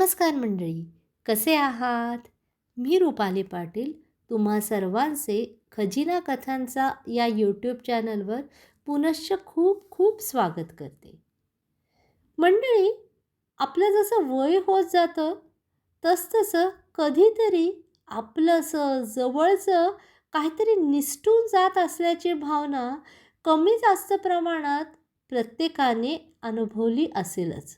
नमस्कार मंडळी, कसे आहात? मी रुपाली पाटील तुम्हा सर्वांचे खजिना कथांचा या यूट्यूब चॅनलवर पुनश्च खूप खूप स्वागत करते. मंडळी, आपलं जसं वय होत जातं तसतसं कधीतरी आपलंसं जवळचं काहीतरी निसटून जात असल्याची भावना कमी जास्त प्रमाणात प्रत्येकाने अनुभवली असेलच.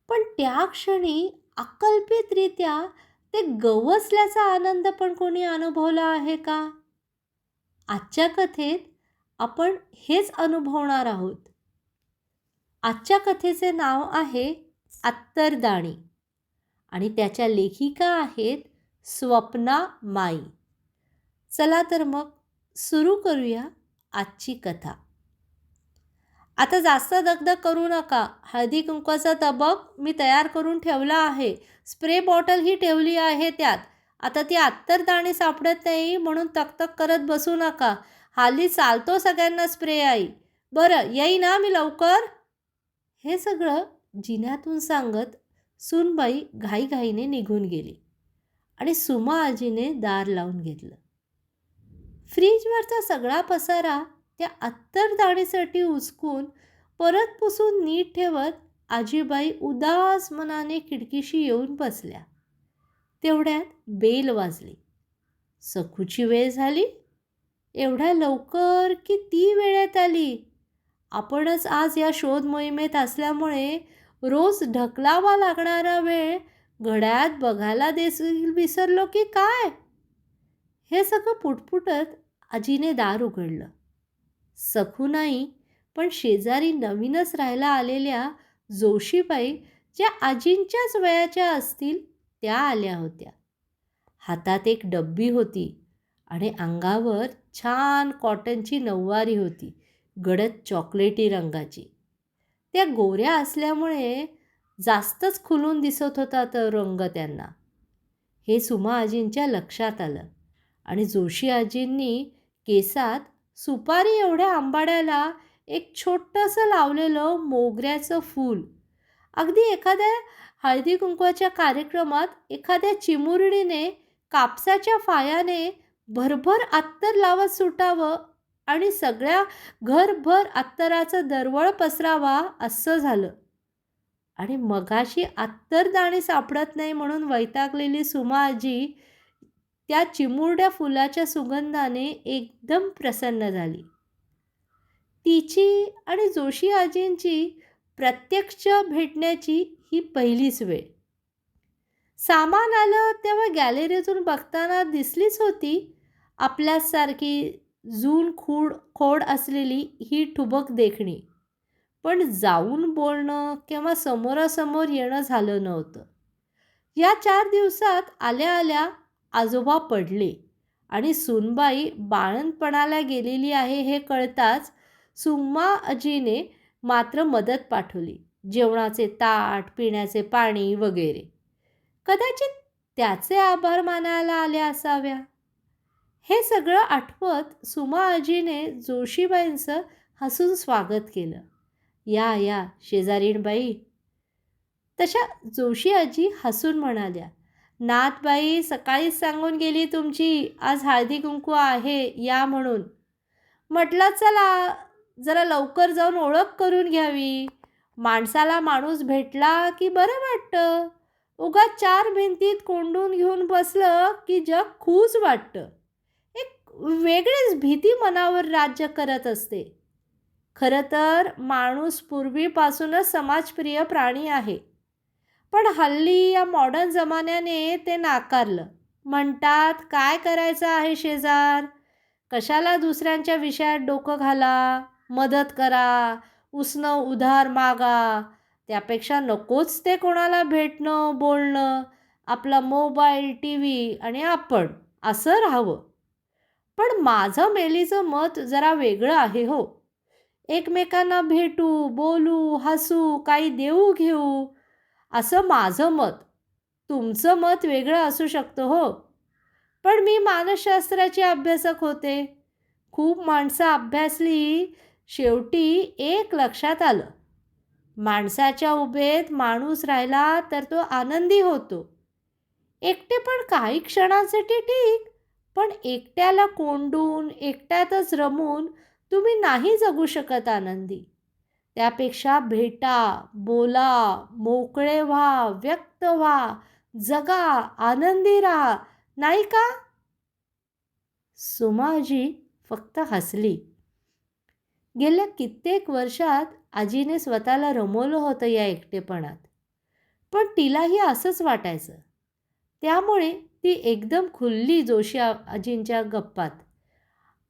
पण त्या क्षणी अकल्पितरित्या ते गवसल्याचा आनंद पण कोणी अनुभवला आहे का? आजच्या कथेत आपण हेच अनुभवणार आहोत. आजच्या कथेचे नाव आहे अत्तरदाणी आणि त्याच्या लेखिका आहेत स्वप्ना माई. चला तर मग सुरू करूया आजची कथा. आता जास्त दगदग करू नका. हळदी कुंकवाचा तबक मी तयार करून ठेवला आहे. स्प्रे बॉटलही ठेवली आहे त्यात. आता ती अत्तरदाणी सापडत नाही म्हणून तकतक करत बसू नका. हल्ली चालतो सगळ्यांना स्प्रे आई. बरं येई ना मी लवकर. हे सगळं जिन्यातून सांगत सूनबाई घाईघाईने निघून गेली आणि सुमा आजीने दार लावून घेतलं. फ्रीजवरचा सगळा पसारा त्या अत्तरदाणीसाठी उचकून परत पुसून नीट ठेवत आजीबाई उदास मनाने खिडकीशी येऊन बसल्या. तेवढ्यात बेल वाजली. सखूची वेळ झाली. एवढ्या लवकर की ती वेळेत आली. आपणच आज या शोध मोहिमेत असल्यामुळे रोज ढकलावा लागणारा वेळ घड्याळात बघायला देखील विसरलो की काय? हे सगळं पुटपुटत आजीने दार उघडलं. सखू नाही, पण शेजारी नवीनच राहायला आलेल्या जोशीबाई, ज्या आजींच्याच वयाच्या असतील, त्या आल्या होत्या. हातात एक डब्बी होती आणि अंगावर छान कॉटनची नऊवारी होती, गडद चॉकलेटी रंगाची. त्या गोऱ्या असल्यामुळे जास्तच खुलून दिसत होता तो रंग त्यांना. हे सुमा आजींच्या लक्षात आलं आणि जोशी आजींनी केसात सुपारी एवढ्या आंबाड्याला एक छोटंसं लावलेलं मोगऱ्याचं फूल, अगदी एखाद्या हळदी कुंकवाच्या कार्यक्रमात एखाद्या चिमुरडीने कापसाच्या फायाने भरभर अत्तर लावत सुटावं आणि सगळ्या घरभर अत्तराचं दरवळ पसरावा असं झालं. आणि मगाशी अत्तरदाणी सापडत नाही म्हणून वैतागलेली सुमा आजी त्या चिमुरड्या फुलाच्या सुगंधाने एकदम प्रसन्न झाली. तिची आणि जोशी आजींची प्रत्यक्ष भेटण्याची ही पहिलीच वेळ. सामान आलं तेव्हा गॅलरीतून बघताना दिसलीच होती आपल्यासारखी जून खोड असलेली ही ठुबक देखणी. पण जाऊन बोलणं किंवा समोरासमोर येणं झालं नव्हतं. या 4 दिवसात आल्या आल्या आजोबा पडले आणि सूनबाई बाळंतपणाला गेलेली आहे हे कळताच सुमा आजीने मात्र मदत पाठवली. जेवणाचे ताट, पिण्याचे पाणी वगैरे. कदाचित त्याचे आभार मानायला आल्या असाव्या. हे सगळं आठवत सुमा आजीने जोशीबाईंचं हसून स्वागत केलं. या या शेजारीणबाई. तशा जोशी आजी हसून म्हणाल्या, नाथबाई सकाळीच सांगून गेली तुमची आज हळदी कुंकू आहे या म्हणून. म्हटलं चला जरा लवकर जाऊन ओळख करून घ्यावी. माणसाला माणूस भेटला की बरं वाटतं. उगाच 4 भिंतीत कोंडून घेऊन बसलं की जग खूच वाटतं. एक वेगळीच भीती मनावर राज्य करत असते. खरं तर माणूस पूर्वीपासूनच समाजप्रिय प्राणी आहे. पण हल्ली या मॉडर्न जमान्याने ते नाकारलं. म्हणतात काय करायचं आहे शेजार? कशाला दुसऱ्यांच्या विषयात डोकं घाला, मदत करा, उसनं उधार मागा. त्यापेक्षा नकोच ते कोणाला भेटणं, बोलणं. आपला मोबाईल, टी व्ही आणि आपण असं राहावं. पण माझं मेलीचं मत जरा वेगळं आहे हो. एकमेकांना भेटू, बोलू, हसू, काही देऊ घेऊ असं माझं मत. तुमचं मत वेगळं असू शकतं हो. पण मी मानसशास्त्राची अभ्यासक होते. खूप माणसं अभ्यासली. शेवटी एक लक्षात आलं. माणसाच्या उभेत माणूस राहिला तर तो आनंदी होतो. एकटे पण काही क्षणांसाठी ठीक, पण एकट्याला कोंडून एकट्यातच रमून तुम्ही नाही जगू शकत आनंदी. त्यापेक्षा भेटा, बोला, मोकळे व्हा, व्यक्त व्हा, जगा, आनंदी राहा, नाही का? सुमाजी फक्त हसली. गेल्या कित्येक वर्षात आजीने स्वतःला रमवलं होतं या एकटेपणात. पण तिलाही असंच वाटायचं. त्यामुळे ती एकदम खुलली जोशी आजींच्या गप्पात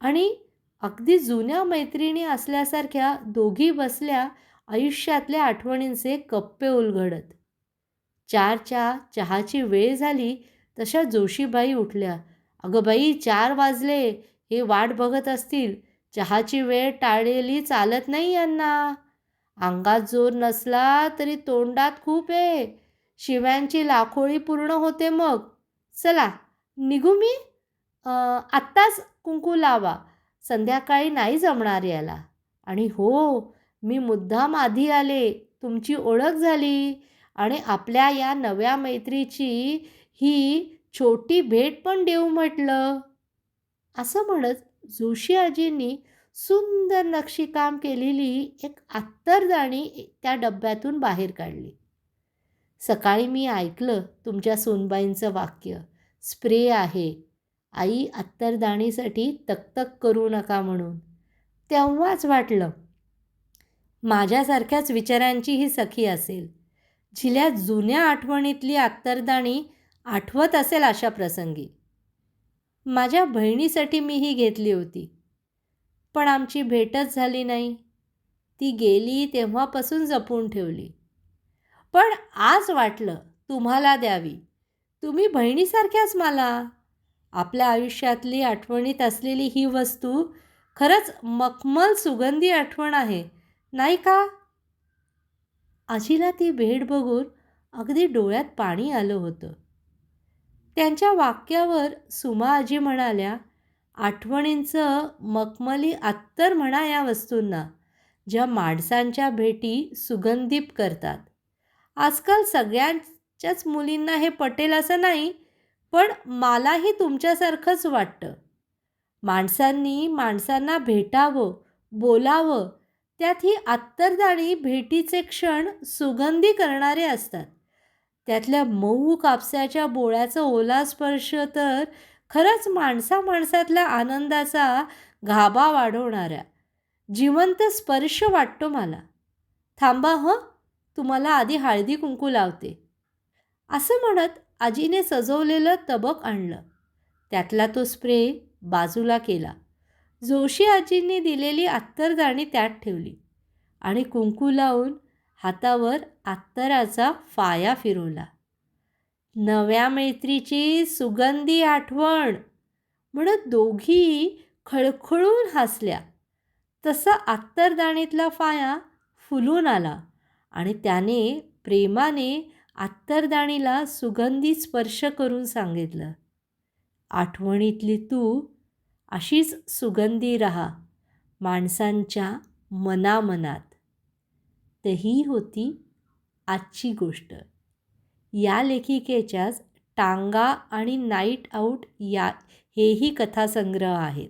आणि अगदी जुन्या मैत्रिणी असल्यासारख्या दोघी बसल्या आयुष्यातल्या आठवणींचे कप्पे उलगडत. 4च्या चहाची वेळ झाली तशा जोशीबाई उठल्या. "अगं बाई, 4 वाजले. हे वाट बघत असतील. चहाची वेळ टाळलेली चालत नाही यांना. अंगात जोर नसला तरी तोंडात खूप आहे. शिव्यांची लाखोळी पूर्ण होते मग. चला निघू मी? आत्ताच कुंकू लावा. संध्याकाळी नाही जमणार याला. आणि हो, मी मुद्दाम आधी आले. तुमची ओळख झाली आणि आपल्या या नव्या मैत्रीची ही छोटी भेट पण देऊ म्हटलं." असं म्हणत जोशी आजींनी सुंदर नक्षीकाम केलेली एक अत्तरदाणी त्या डब्यातून बाहेर काढली. "सकाळी मी ऐकलं तुमच्या सूनबाईंचं वाक्य. स्प्रे आहे. आई अत्तरदाणीसाठी तकतक करू नका म्हणून. तेव्हाच वाटलं माझ्यासारख्याच विचारांची ही सखी असेल, जिला जुन्या आठवणीतली अत्तरदाणी आठवत असेल अशा प्रसंगी. माझ्या बहिणीसाठी मी ही घेतली होती, पण आमची भेटच झाली नाही. ती गेली तेव्हापासून जपून ठेवली. पण आज वाटलं तुम्हाला द्यावी. तुम्ही बहिणीसारख्याच मला." आपल्या आयुष्यातली आठवणीत असलेली ही वस्तू खरंच मखमल सुगंधी आठवण आहे, नाही का? आजीला ती भेट बघून अगदी डोळ्यात पाणी आलं होतं. त्यांच्या वाक्यावर सुमा आजी म्हणाल्या, "आठवणींचं मखमली अत्तर म्हणा या वस्तूंना, ज्या माणसांच्या भेटी सुगंधित करतात. आजकाल सगळ्यांच्याच मुलींना हे पटेल असं नाही, पण मलाही तुमच्यासारखंच वाटतं. माणसांनी माणसांना भेटावं, बोलावं, त्यात ही अत्तरदाणी भेटीचे क्षण सुगंधी करणारे असतात. त्यातल्या मऊ कापसाच्या बोळ्याचा ओला स्पर्श तर खरंच माणसामाणसातल्या आनंदाचा गाभा वाढवणारा जिवंत स्पर्श वाटतो मला. थांबा हं, तुम्हाला आधी हळदी कुंकू लावते." असं म्हणत आजीने सजवलेलं तबक आणलं. त्यातला तो स्प्रे बाजूला केला. जोशी आजींनी दिलेली अत्तरदाणी त्यात ठेवली आणि कुंकू लावून हातावर अत्तराचा फाया फिरवला. "नव्या मैत्रीची सुगंधी आठवण" म्हणत दोघी खळखळून हसल्या. तसा अत्तरदाणीतला फाया फुलून आला आणि त्याने प्रेमाने अत्तरदाणीला सुगंधी स्पर्श करून सांगितलं, "आठवणीतली तू अशीच सुगंधी राहा माणसांच्या मनामनात." तर ही होती आजची गोष्ट. या लेखिकेच्याच टांगा आणि नाईट आऊट या हेही कथासंग्रह आहेत.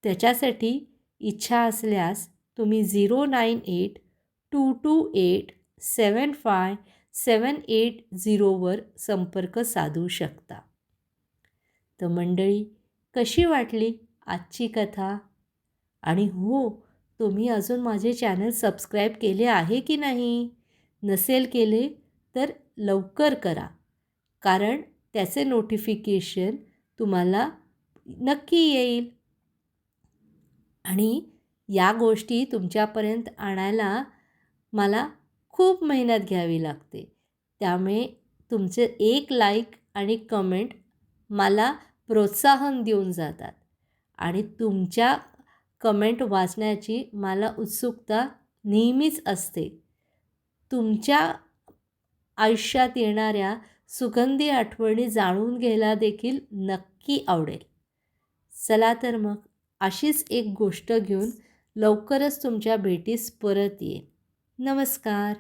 त्याच्यासाठी इच्छा असल्यास तुम्ही 098-228-75780 वर संपर्क साधू शकता. तर मंडळी, कशी वाटली आजची कथा? आणि हो, तुम्ही अजून माझे चॅनल सबस्क्राईब केले आहे की नाही? नसेल केले तर लवकर करा, कारण त्याचे नोटिफिकेशन तुम्हाला नक्की येईल. आणि या गोष्टी तुमच्यापर्यंत आणायला मला खूप मेहनत घ्यावी लागते. त्यामुळे तुमचे एक लाईक आणि कमेंट मला प्रोत्साहन देऊन जातात आणि तुमच्या कमेंट वाचण्याची मला उत्सुकता नेहमीच असते. तुमच्या आयुष्यात येणाऱ्या सुगंधी आठवणी जाणून घ्यायला देखील नक्की आवडेल. चला तर मग अशीच एक गोष्ट घेऊन लवकरच तुमच्या भेटीस परत येईन. नमस्कार.